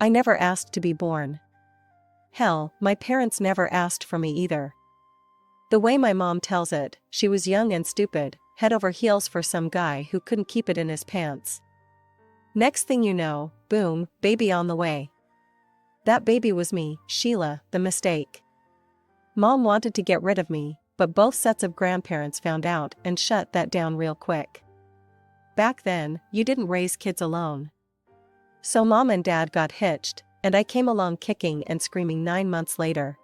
I never asked to be born. Hell, my parents never asked for me either. The way my mom tells it, she was young and stupid, head over heels for some guy who couldn't keep it in his pants. Next thing you know, boom, baby on the way. That baby was me, Sheila, the mistake. Mom wanted to get rid of me, but both sets of grandparents found out and shut that down real quick. Back then, you didn't raise kids alone. So Mom and Dad got hitched, and I came along kicking and screaming 9 months later.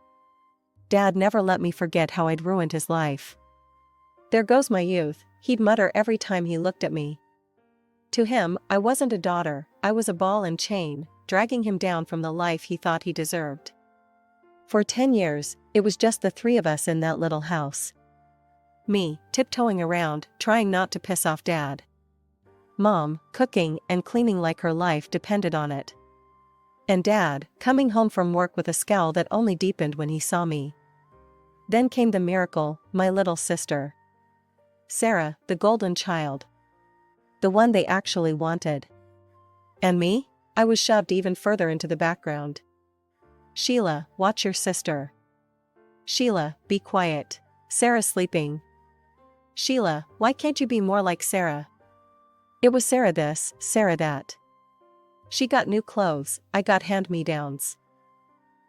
Dad never let me forget how I'd ruined his life. There goes my youth, he'd mutter every time he looked at me. To him, I wasn't a daughter, I was a ball and chain, dragging him down from the life he thought he deserved. For 10 years, it was just the three of us in that little house. Me, tiptoeing around, trying not to piss off Dad. Mom, cooking and cleaning like her life depended on it. And Dad, coming home from work with a scowl that only deepened when he saw me. Then came the miracle, my little sister. Sarah, the golden child. The one they actually wanted. And me? I was shoved even further into the background. Sheila, watch your sister. Sheila, be quiet. Sarah's sleeping. Sheila, why can't you be more like Sarah? It was Sarah this, Sarah that. She got new clothes, I got hand-me-downs.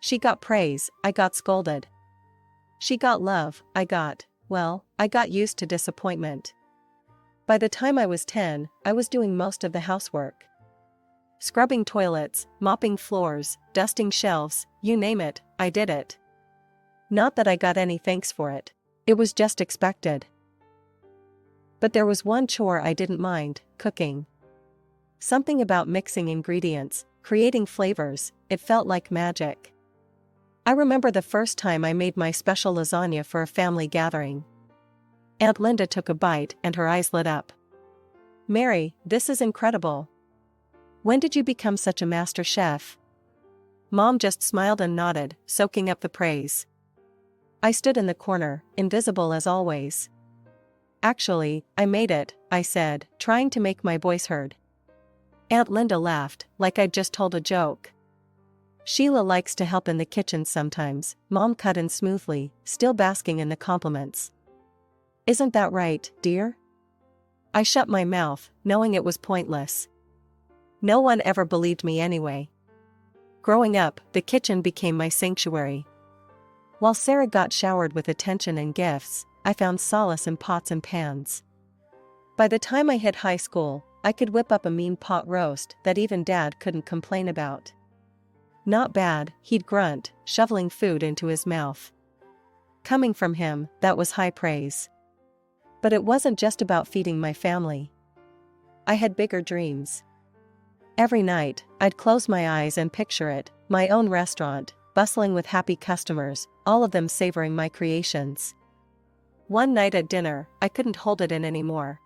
She got praise, I got scolded. She got love, I got used to disappointment. By the time I was 10, I was doing most of the housework. Scrubbing toilets, mopping floors, dusting shelves, you name it, I did it. Not that I got any thanks for it. It was just expected. But there was one chore I didn't mind, cooking. Something about mixing ingredients, creating flavors, it felt like magic. I remember the first time I made my special lasagna for a family gathering. Aunt Linda took a bite and her eyes lit up. Mary, this is incredible. When did you become such a master chef? Mom just smiled and nodded, soaking up the praise. I stood in the corner, invisible as always. Actually, I made it, I said, trying to make my voice heard. Aunt Linda laughed, like I'd just told a joke. Sheila likes to help in the kitchen sometimes, Mom cut in smoothly, still basking in the compliments. Isn't that right, dear? I shut my mouth, knowing it was pointless. No one ever believed me anyway. Growing up, the kitchen became my sanctuary. While Sarah got showered with attention and gifts, I found solace in pots and pans. By the time I hit high school, I could whip up a mean pot roast that even Dad couldn't complain about. Not bad, he'd grunt, shoveling food into his mouth. Coming from him, that was high praise. But it wasn't just about feeding my family. I had bigger dreams. Every night, I'd close my eyes and picture it, my own restaurant, bustling with happy customers, all of them savoring my creations. One night at dinner, I couldn't hold it in anymore.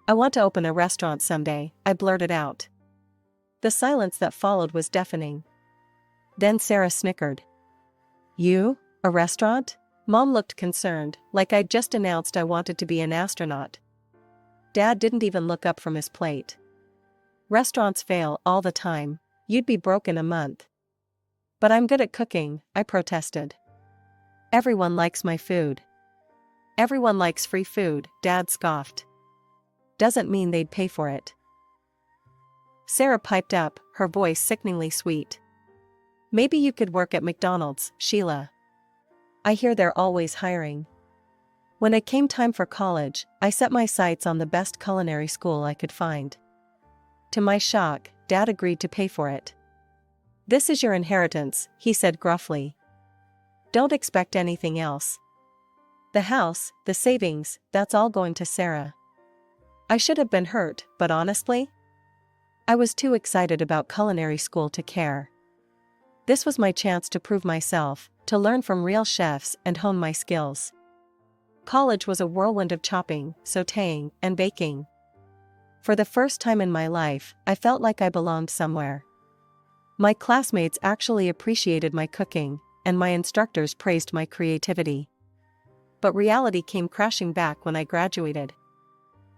I want to open a restaurant someday, I blurted out. The silence that followed was deafening. Then Sarah snickered. You? A restaurant? Mom looked concerned, like I'd just announced I wanted to be an astronaut. Dad didn't even look up from his plate. Restaurants fail all the time, you'd be broke in a month. But I'm good at cooking, I protested. Everyone likes my food. Everyone likes free food, Dad scoffed. Doesn't mean they'd pay for it. Sarah piped up, her voice sickeningly sweet. Maybe you could work at McDonald's, Sheila. I hear they're always hiring. When it came time for college, I set my sights on the best culinary school I could find. To my shock, Dad agreed to pay for it. This is your inheritance, he said gruffly. Don't expect anything else. The house, the savings, that's all going to Sarah. I should have been hurt, but honestly, I was too excited about culinary school to care. This was my chance to prove myself, to learn from real chefs and hone my skills. College was a whirlwind of chopping, sautéing, and baking. For the first time in my life, I felt like I belonged somewhere. My classmates actually appreciated my cooking, and my instructors praised my creativity. But reality came crashing back when I graduated.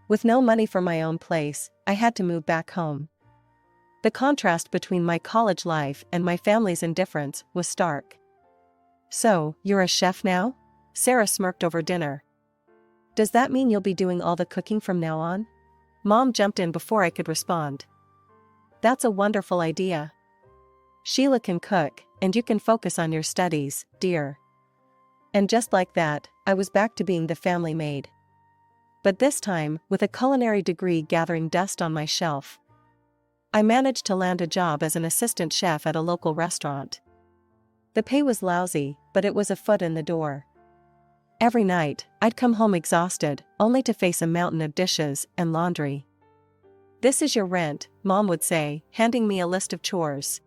With no money for my own place, I had to move back home. The contrast between my college life and my family's indifference was stark. "So, you're a chef now?" Sarah smirked over dinner. "Does that mean you'll be doing all the cooking from now on?" Mom jumped in before I could respond. "That's a wonderful idea. Sheila can cook, and you can focus on your studies, dear." And just like that, I was back to being the family maid. But this time, with a culinary degree gathering dust on my shelf. I managed to land a job as an assistant chef at a local restaurant. The pay was lousy, but it was a foot in the door. Every night, I'd come home exhausted, only to face a mountain of dishes and laundry. "This is your rent," Mom would say, handing me a list of chores.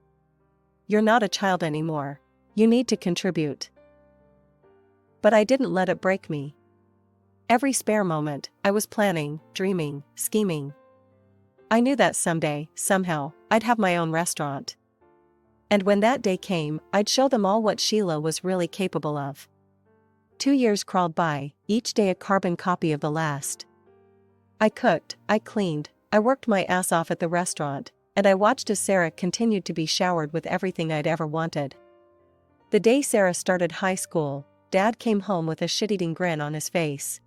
"You're not a child anymore. You need to contribute." But I didn't let it break me. Every spare moment, I was planning, dreaming, scheming. I knew that someday, somehow, I'd have my own restaurant. And when that day came, I'd show them all what Sheila was really capable of. 2 years crawled by, each day a carbon copy of the last. I cooked, I cleaned, I worked my ass off at the restaurant, and I watched as Sarah continued to be showered with everything I'd ever wanted. The day Sarah started high school, Dad came home with a shit-eating grin on his face.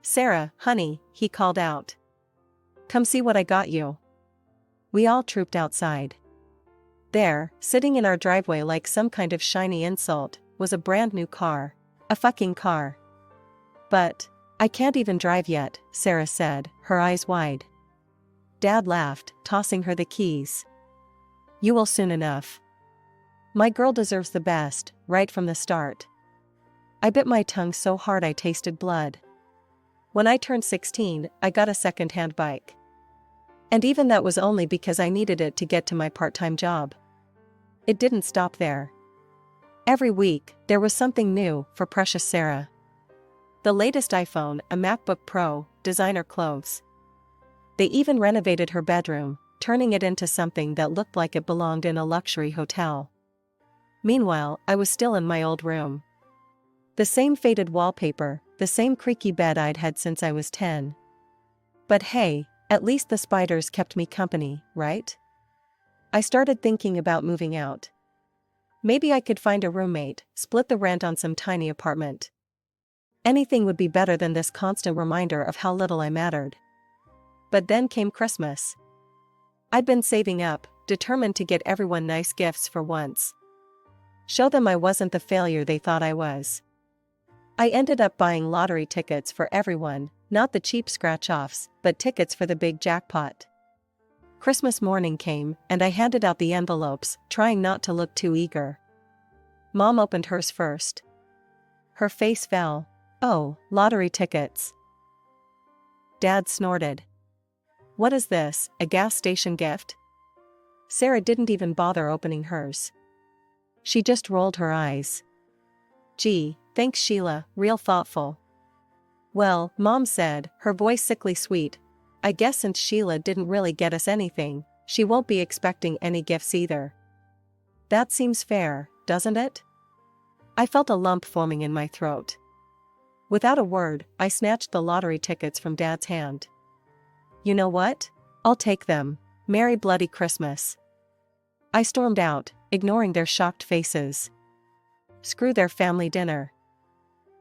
"Sarah, honey," he called out. "Come see what I got you." We all trooped outside. There, sitting in our driveway like some kind of shiny insult, was a brand new car. A fucking car. "But, I can't even drive yet," Sarah said, her eyes wide. Dad laughed, tossing her the keys. "You will soon enough. My girl deserves the best, right from the start." I bit my tongue so hard I tasted blood. When I turned 16, I got a second-hand bike. And even that was only because I needed it to get to my part-time job. It didn't stop there. Every week, there was something new for precious Sarah. The latest iPhone, a MacBook Pro, designer clothes. They even renovated her bedroom, turning it into something that looked like it belonged in a luxury hotel. Meanwhile, I was still in my old room. The same faded wallpaper, the same creaky bed I'd had since I was 10. But hey, at least the spiders kept me company, right? I started thinking about moving out. Maybe I could find a roommate, split the rent on some tiny apartment. Anything would be better than this constant reminder of how little I mattered. But then came Christmas. I'd been saving up, determined to get everyone nice gifts for once. Show them I wasn't the failure they thought I was. I ended up buying lottery tickets for everyone, not the cheap scratch-offs, but tickets for the big jackpot. Christmas morning came, and I handed out the envelopes, trying not to look too eager. Mom opened hers first. Her face fell. "Oh, lottery tickets." Dad snorted. "What is this, a gas station gift?" Sarah didn't even bother opening hers. She just rolled her eyes. "Gee, thanks Sheila, real thoughtful." "Well," Mom said, her voice sickly sweet, "I guess since Sheila didn't really get us anything, she won't be expecting any gifts either. That seems fair, doesn't it?" I felt a lump forming in my throat. Without a word, I snatched the lottery tickets from Dad's hand. "You know what? I'll take them. Merry bloody Christmas." I stormed out, ignoring their shocked faces. Screw their family dinner.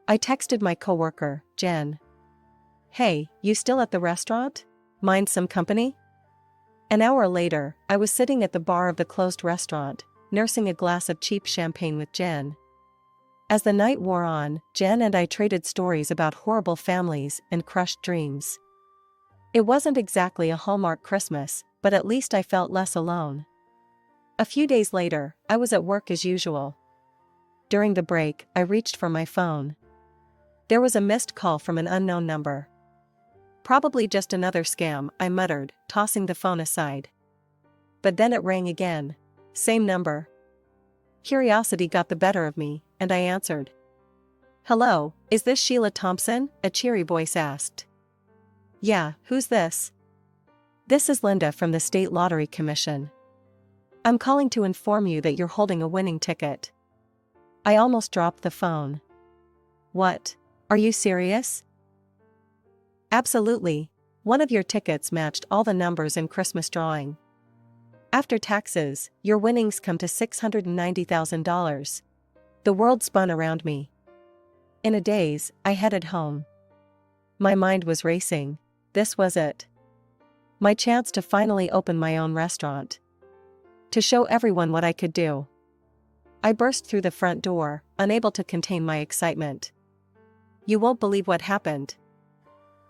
I texted my coworker, Jen. "Hey, you still at the restaurant? Mind some company?" An hour later, I was sitting at the bar of the closed restaurant, nursing a glass of cheap champagne with Jen. As the night wore on, Jen and I traded stories about horrible families and crushed dreams. It wasn't exactly a Hallmark Christmas, but at least I felt less alone. A few days later, I was at work as usual. During the break, I reached for my phone. There was a missed call from an unknown number. "Probably just another scam," I muttered, tossing the phone aside. But then it rang again. Same number. Curiosity got the better of me, and I answered. "Hello, is this Sheila Thompson?" a cheery voice asked. "Yeah, who's this?" "This is Linda from the State Lottery Commission. I'm calling to inform you that you're holding a winning ticket." I almost dropped the phone. "What? Are you serious?" "Absolutely. One of your tickets matched all the numbers in Christmas drawing." After taxes, your winnings come to $690,000. The world spun around me. In a daze, I headed home. My mind was racing. This was it. My chance to finally open my own restaurant. To show everyone what I could do. I burst through the front door, unable to contain my excitement. You won't believe what happened.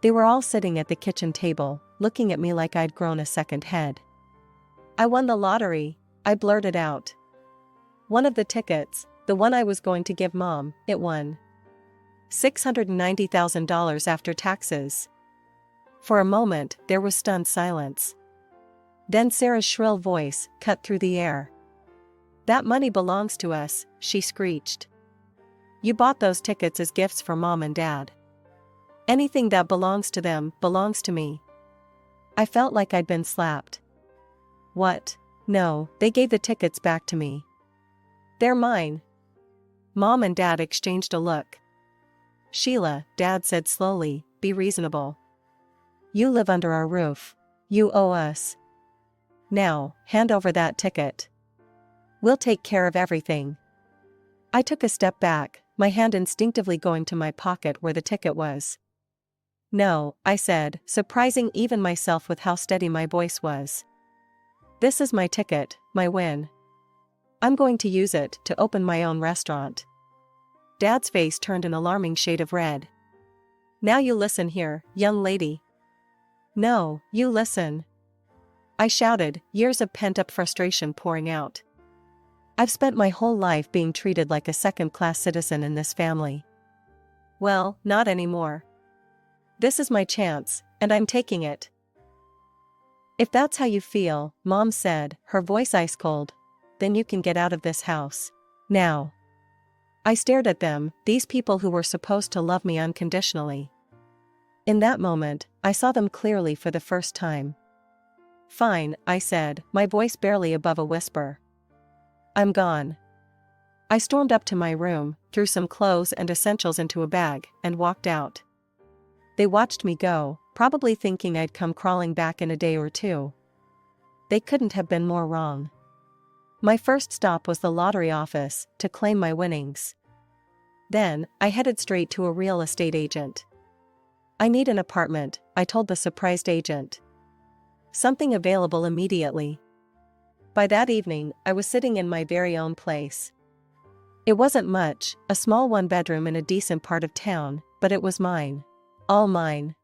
They were all sitting at the kitchen table, looking at me like I'd grown a second head. I won the lottery, I blurted out. One of the tickets, the one I was going to give Mom, it won. $690,000 after taxes. For a moment, there was stunned silence. Then Sarah's shrill voice cut through the air. That money belongs to us, she screeched. You bought those tickets as gifts for Mom and Dad. Anything that belongs to them belongs to me. I felt like I'd been slapped. What? No, they gave the tickets back to me. They're mine. Mom and Dad exchanged a look. Sheila, Dad said slowly, be reasonable. You live under our roof. You owe us. Now, hand over that ticket. We'll take care of everything. I took a step back, my hand instinctively going to my pocket where the ticket was. No, I said, surprising even myself with how steady my voice was. This is my ticket, my win. I'm going to use it to open my own restaurant. Dad's face turned an alarming shade of red. Now you listen here, young lady. No, you listen. I shouted, years of pent-up frustration pouring out. I've spent my whole life being treated like a second-class citizen in this family. Well, not anymore. This is my chance, and I'm taking it. If that's how you feel, Mom said, her voice ice cold, then you can get out of this house. Now. I stared at them, these people who were supposed to love me unconditionally. In that moment, I saw them clearly for the first time. Fine, I said, my voice barely above a whisper. I'm gone. I stormed up to my room, threw some clothes and essentials into a bag, and walked out. They watched me go, probably thinking I'd come crawling back in a day or two. They couldn't have been more wrong. My first stop was the lottery office, to claim my winnings. Then, I headed straight to a real estate agent. I need an apartment, I told the surprised agent. Something available immediately. By that evening, I was sitting in my very own place. It wasn't much, a small one-bedroom in a decent part of town, but it was mine. All mine.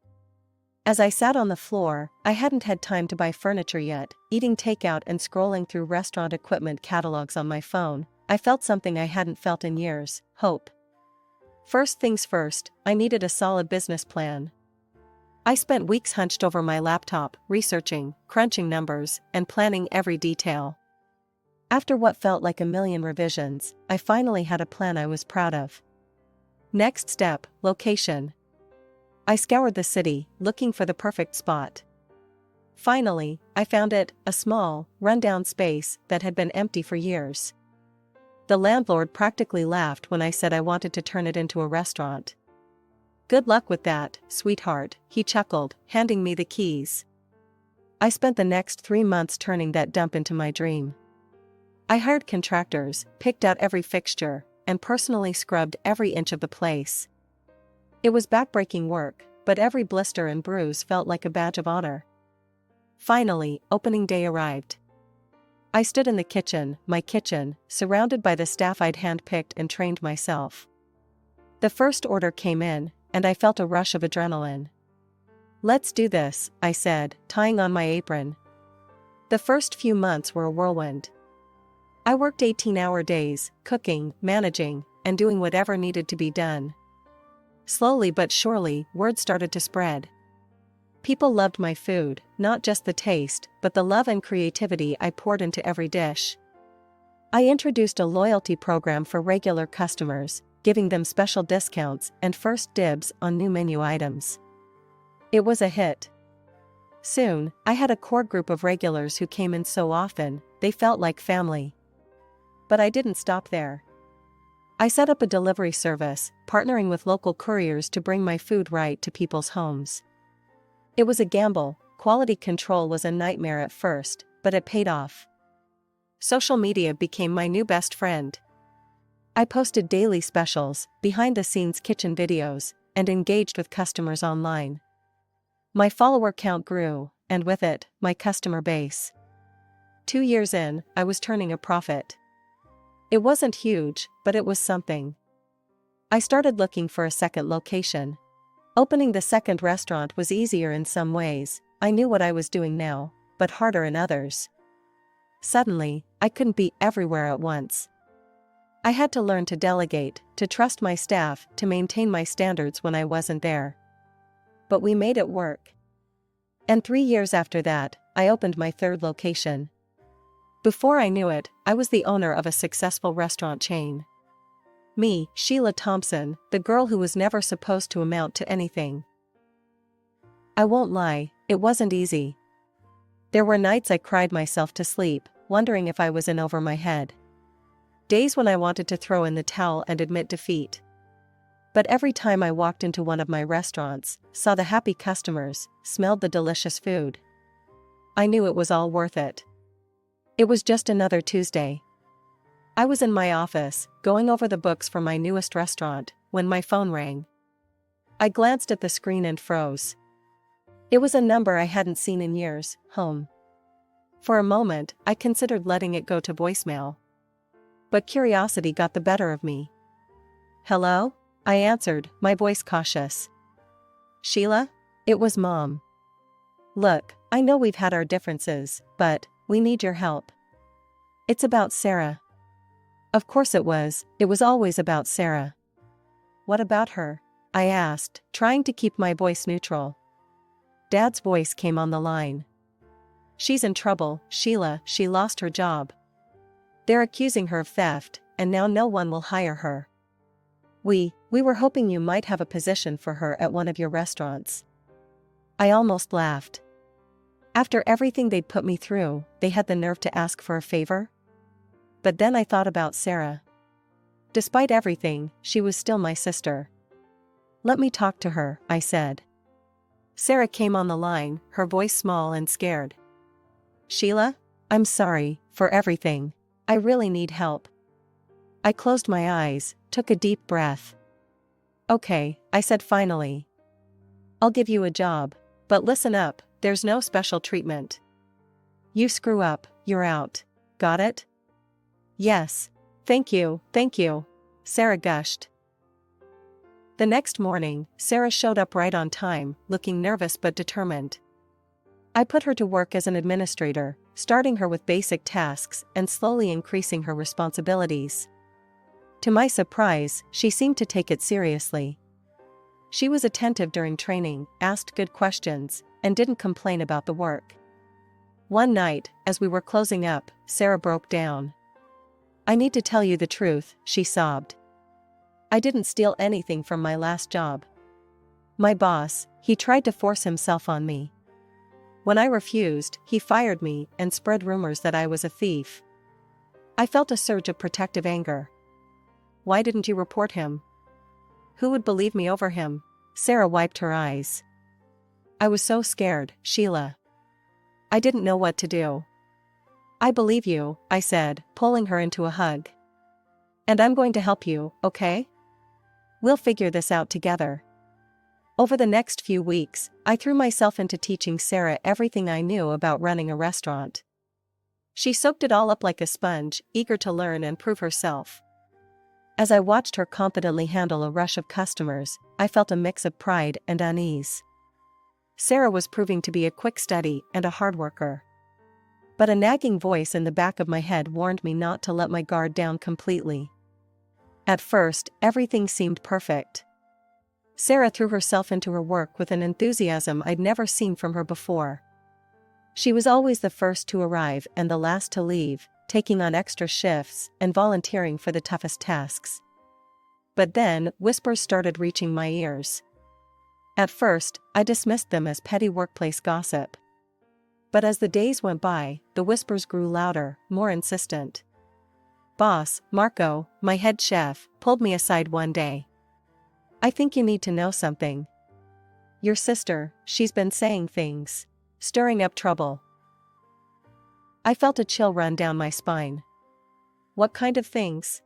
As I sat on the floor, I hadn't had time to buy furniture yet, eating takeout and scrolling through restaurant equipment catalogs on my phone, I felt something I hadn't felt in years, hope. First things first, I needed a solid business plan. I spent weeks hunched over my laptop, researching, crunching numbers, and planning every detail. After what felt like a million revisions, I finally had a plan I was proud of. Next step, location. I scoured the city, looking for the perfect spot. Finally, I found it, a small, run-down space that had been empty for years. The landlord practically laughed when I said I wanted to turn it into a restaurant. Good luck with that, sweetheart, he chuckled, handing me the keys. I spent the next 3 months turning that dump into my dream. I hired contractors, picked out every fixture, and personally scrubbed every inch of the place. It was backbreaking work, but every blister and bruise felt like a badge of honor. Finally, opening day arrived. I stood in the kitchen, my kitchen, surrounded by the staff I'd handpicked and trained myself. The first order came in, and I felt a rush of adrenaline. Let's do this, I said, tying on my apron. The first few months were a whirlwind. I worked 18-hour days, cooking, managing, and doing whatever needed to be done. Slowly but surely, word started to spread. People loved my food, not just the taste, but the love and creativity I poured into every dish. I introduced a loyalty program for regular customers, giving them special discounts and first dibs on new menu items. It was a hit. Soon, I had a core group of regulars who came in so often, they felt like family. But I didn't stop there. I set up a delivery service, partnering with local couriers to bring my food right to people's homes. It was a gamble, quality control was a nightmare at first, but it paid off. Social media became my new best friend. I posted daily specials, behind-the-scenes kitchen videos, and engaged with customers online. My follower count grew, and with it, my customer base. 2 years in, I was turning a profit. It wasn't huge, but it was something. I started looking for a second location. Opening the second restaurant was easier in some ways. I knew what I was doing now, but harder in others. Suddenly, I couldn't be everywhere at once. I had to learn to delegate, to trust my staff, to maintain my standards when I wasn't there. But we made it work. And 3 years after that, I opened my third location. Before I knew it, I was the owner of a successful restaurant chain. Me, Sheila Thompson, the girl who was never supposed to amount to anything. I won't lie, it wasn't easy. There were nights I cried myself to sleep, wondering if I was in over my head. Days when I wanted to throw in the towel and admit defeat. But every time I walked into one of my restaurants, saw the happy customers, smelled the delicious food, I knew it was all worth it. It was just another Tuesday. I was in my office, going over the books for my newest restaurant, when my phone rang. I glanced at the screen and froze. It was a number I hadn't seen in years, home. For a moment, I considered letting it go to voicemail. But curiosity got the better of me. "Hello?" I answered, my voice cautious. "Sheila?" It was Mom. "Look, I know we've had our differences, but we need your help. It's about Sarah." Of course it was always about Sarah. "What about her?" I asked, trying to keep my voice neutral. Dad's voice came on the line. "She's in trouble, Sheila, she lost her job. They're accusing her of theft, and now no one will hire her. We were hoping you might have a position for her at one of your restaurants." I almost laughed. After everything they'd put me through, they had the nerve to ask for a favor? But then I thought about Sarah. Despite everything, she was still my sister. "Let me talk to her," I said. Sarah came on the line, her voice small and scared. "Sheila? I'm sorry for everything. I really need help." I closed my eyes, took a deep breath. "Okay," I said finally. "I'll give you a job. But listen up, there's no special treatment. You screw up, you're out. Got it?" "Yes. Thank you, Sarah gushed. The next morning, Sarah showed up right on time, looking nervous but determined. I put her to work as an administrator, starting her with basic tasks and slowly increasing her responsibilities. To my surprise, she seemed to take it seriously. She was attentive during training, asked good questions, and didn't complain about the work. One night, as we were closing up, Sarah broke down. "I need to tell you the truth," she sobbed. "I didn't steal anything from my last job. My boss, he tried to force himself on me. When I refused, he fired me and spread rumors that I was a thief." I felt a surge of protective anger. "Why didn't you report him? Who would believe me over him?" Sarah wiped her eyes. "I was so scared, Sheila. I didn't know what to do." "I believe you," I said, pulling her into a hug. "And I'm going to help you, okay? We'll figure this out together." Over the next few weeks, I threw myself into teaching Sarah everything I knew about running a restaurant. She soaked it all up like a sponge, eager to learn and prove herself. As I watched her confidently handle a rush of customers, I felt a mix of pride and unease. Sarah was proving to be a quick study and a hard worker. But a nagging voice in the back of my head warned me not to let my guard down completely. At first, everything seemed perfect. Sarah threw herself into her work with an enthusiasm I'd never seen from her before. She was always the first to arrive and the last to leave, taking on extra shifts and volunteering for the toughest tasks. But then, whispers started reaching my ears. At first, I dismissed them as petty workplace gossip. But as the days went by, the whispers grew louder, more insistent. Boss, Marco, my head chef, pulled me aside one day. "I think you need to know something. Your sister, she's been saying things. Stirring up trouble." I felt a chill run down my spine. What kind of things?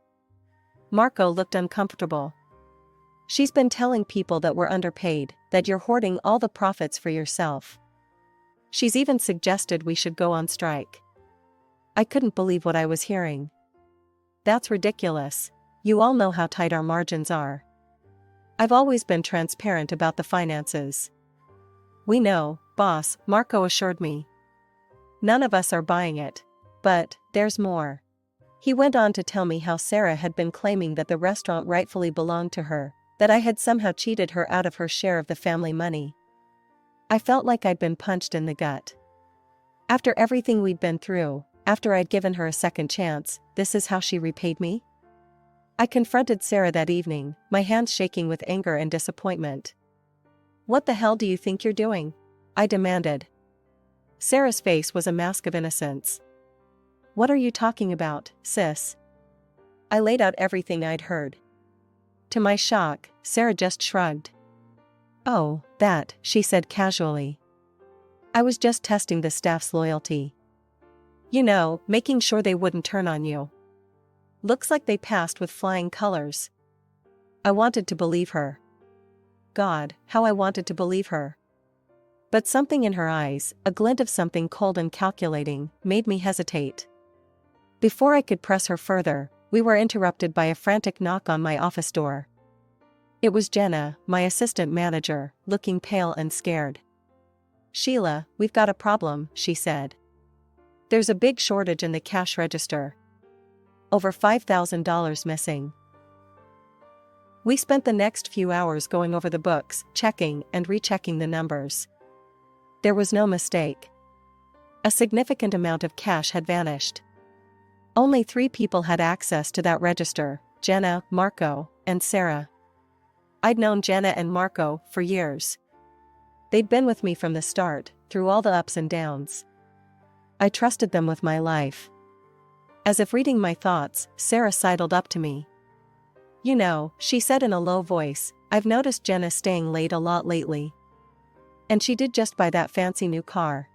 Marco looked uncomfortable. She's been telling people that we're underpaid, that you're hoarding all the profits for yourself. She's even suggested we should go on strike. I couldn't believe what I was hearing. That's ridiculous. You all know how tight our margins are. I've always been transparent about the finances. We know, boss, Marco assured me. None of us are buying it. But, there's more. He went on to tell me how Sarah had been claiming that the restaurant rightfully belonged to her, that I had somehow cheated her out of her share of the family money. I felt like I'd been punched in the gut. After everything we'd been through, after I'd given her a second chance, this is how she repaid me? I confronted Sarah that evening, my hands shaking with anger and disappointment. What the hell do you think you're doing? I demanded. Sarah's face was a mask of innocence. What are you talking about, sis? I laid out everything I'd heard. To my shock, Sarah just shrugged. Oh, that, she said casually. I was just testing the staff's loyalty. You know, making sure they wouldn't turn on you. Looks like they passed with flying colors. I wanted to believe her. God, how I wanted to believe her. But something in her eyes, a glint of something cold and calculating, made me hesitate. Before I could press her further, we were interrupted by a frantic knock on my office door. It was Jenna, my assistant manager, looking pale and scared. Sheila, we've got a problem, she said. There's a big shortage in the cash register. Over $5,000 missing. We spent the next few hours going over the books, checking and rechecking the numbers. There was no mistake. A significant amount of cash had vanished. Only 3 people had access to that register, Jenna, Marco, and Sarah. I'd known Jenna and Marco for years. They'd been with me from the start, through all the ups and downs. I trusted them with my life. As if reading my thoughts, Sarah sidled up to me. You know, she said in a low voice, I've noticed Jenna staying late a lot lately. And she did just buy that fancy new car.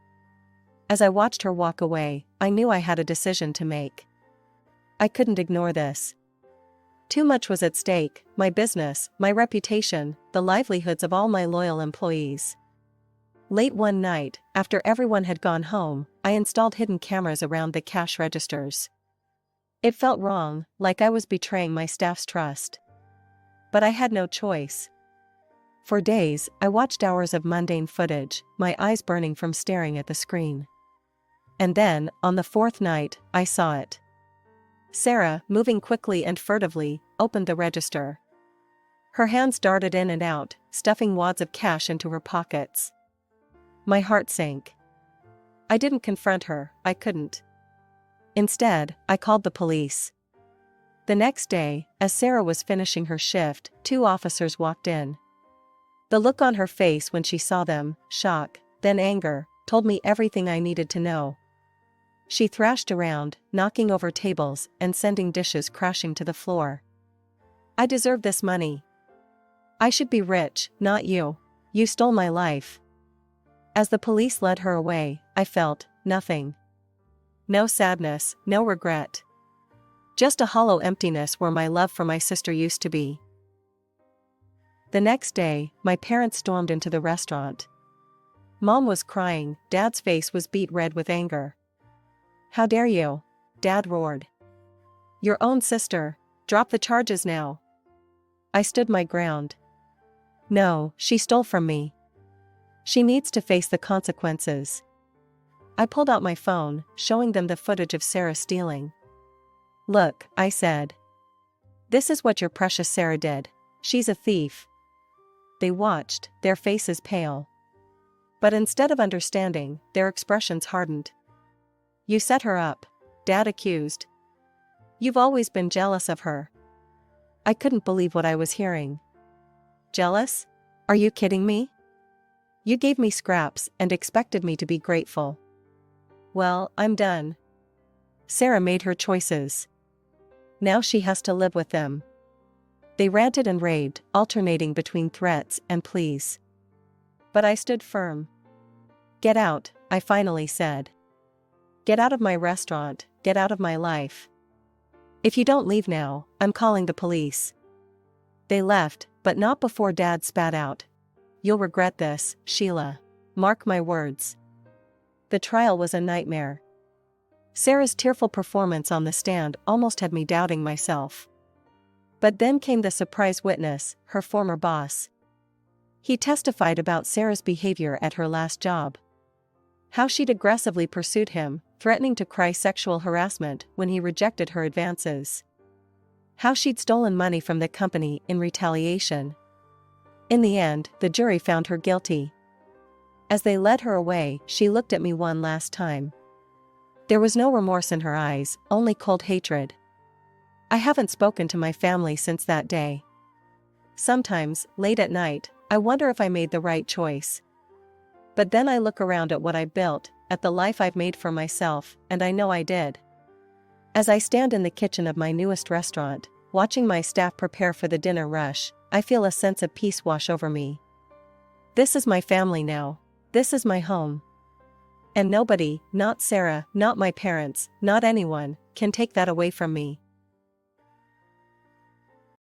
As I watched her walk away, I knew I had a decision to make. I couldn't ignore this. Too much was at stake, my business, my reputation, the livelihoods of all my loyal employees. Late one night, after everyone had gone home, I installed hidden cameras around the cash registers. It felt wrong, like I was betraying my staff's trust. But I had no choice. For days, I watched hours of mundane footage, my eyes burning from staring at the screen. And then, on the 4th night, I saw it. Sarah, moving quickly and furtively, opened the register. Her hands darted in and out, stuffing wads of cash into her pockets. My heart sank. I didn't confront her, I couldn't. Instead, I called the police. The next day, as Sarah was finishing her shift, 2 officers walked in. The look on her face when she saw them, shock, then anger, told me everything I needed to know. She thrashed around, knocking over tables and sending dishes crashing to the floor. I deserve this money. I should be rich, not you. You stole my life. As the police led her away, I felt nothing. No sadness, no regret. Just a hollow emptiness where my love for my sister used to be. The next day, my parents stormed into the restaurant. Mom was crying, Dad's face was beet red with anger. How dare you? Dad roared. Your own sister, drop the charges now. I stood my ground. No, she stole from me. She needs to face the consequences. I pulled out my phone, showing them the footage of Sarah stealing. Look, I said. This is what your precious Sarah did. She's a thief. They watched, their faces pale. But instead of understanding, their expressions hardened. You set her up, Dad accused. You've always been jealous of her. I couldn't believe what I was hearing. Jealous? Are you kidding me? You gave me scraps and expected me to be grateful. Well, I'm done. Sarah made her choices. Now she has to live with them. They ranted and raved, alternating between threats and pleas. But I stood firm. Get out, I finally said. Get out of my restaurant, get out of my life. If you don't leave now, I'm calling the police. They left, but not before Dad spat out. You'll regret this, Sheila. Mark my words. The trial was a nightmare. Sarah's tearful performance on the stand almost had me doubting myself. But then came the surprise witness, her former boss. He testified about Sarah's behavior at her last job. How she'd aggressively pursued him, threatening to cry sexual harassment when he rejected her advances. How she'd stolen money from the company in retaliation. In the end, the jury found her guilty. As they led her away, she looked at me one last time. There was no remorse in her eyes, only cold hatred. I haven't spoken to my family since that day. Sometimes, late at night, I wonder if I made the right choice. But then I look around at what I built, at the life I've made for myself, and I know I did. As I stand in the kitchen of my newest restaurant, watching my staff prepare for the dinner rush, I feel a sense of peace wash over me. This is my family now. This is my home. And nobody, not Sarah, not my parents, not anyone, can take that away from me.